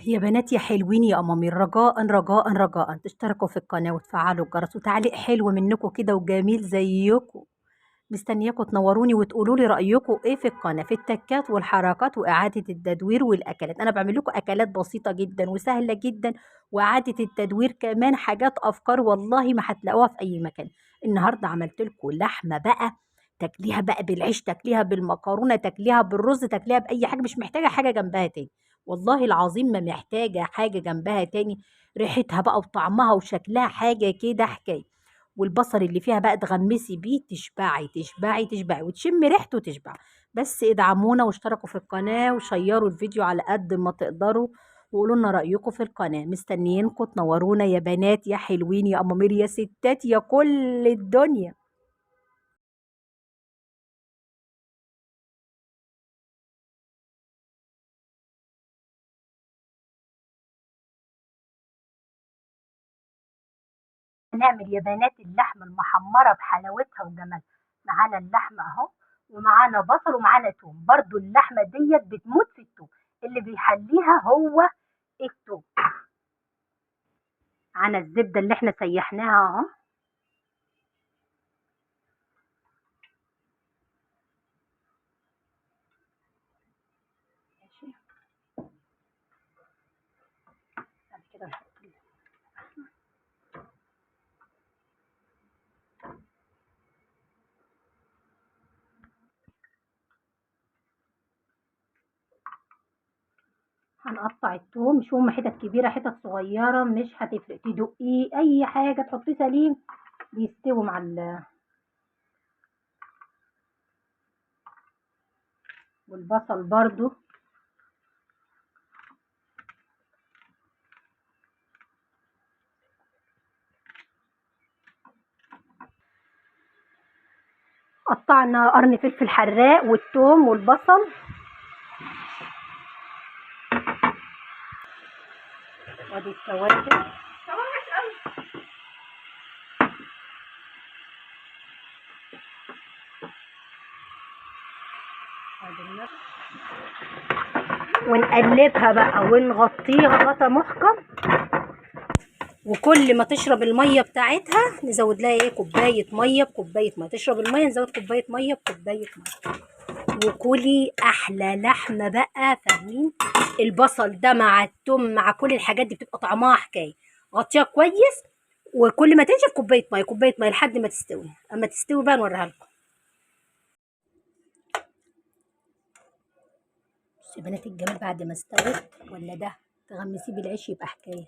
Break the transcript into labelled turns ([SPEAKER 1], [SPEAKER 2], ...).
[SPEAKER 1] يا بنات يا حلوين يا أمامير، رجاء رجاء رجاء تشتركوا في القناة وتفعلوا الجرس وتعليق حلو منكم كده وجميل زيكم. مستنياكم تنوروني وتقولوا لي رأيكم ايه في القناة، في التكات والحركات وإعادة التدوير والأكلات. أنا بعمل لكم أكلات بسيطة جدا وسهلة جدا، وإعادة التدوير كمان حاجات أفكار والله ما هتلاقوها في أي مكان. النهاردة عملت لكم لحمة بقى، تاكليها بقى بالعيش، تاكليها بالمكرونة، تاكليها بالرز، تاكليها بأي حاجة، مش محتاجة حاجة جنبها تاني. والله العظيم ما محتاجة حاجة جنبها تاني. ريحتها بقى وطعمها وشكلها حاجة كده حكاية. والبصل اللي فيها بقى تغمسي بيه، تشبعي تشبعي تشبعي وتشمي ريحته تشبع. بس ادعمونا واشتركوا في القناة وشيروا الفيديو على قد ما تقدروا، وقولوا لنا رأيكم في القناة. مستنيينكم تنورونا يا بنات يا حلوين يا أمامير يا ستات يا كل الدنيا. هنعمل يا بنات اللحمة المحمرة بحلاوتها وجمالها. معانا اللحمة اهو، ومعانا بصل ومعانا توم. برضو اللحمة ديت بتموت في التوم، اللي بيحليها هو التوم. معانا الزبدة اللي احنا سيحناها اهو. ماشي. بعد كده نحط هنقطع التوم، مش هم حتت كبيرة حتت صغيرة مش هتفرق، تدقيه أي حاجة تحطيه سليم بيستوي مع والبصل برضو. قطعنا قرن فلفل حراق والثوم والبصل. وادي التوابل. ونقلبها بقى ونغطيها غطا محكم، وكل ما تشرب الميه بتاعتها نزود لها ايه، كوبايه ميه بكوبايه ميه. تشرب الميه نزود كوبايه ميه بكوبايه ميه. وكلي احلى لحمه بقى، فاهمين؟ البصل ده مع التوم مع كل الحاجات دي بتبقى طعمها حكايه. غطيها كويس، وكل ما تنشف كوبايه ميه كوبايه ميه لحد ما تستوي. اما تستوي بقى نوريها لكم. بصوا يا بنات الجمال بعد ما استوت، ولا ده تغمسيه بالعيش يبقى حكايه.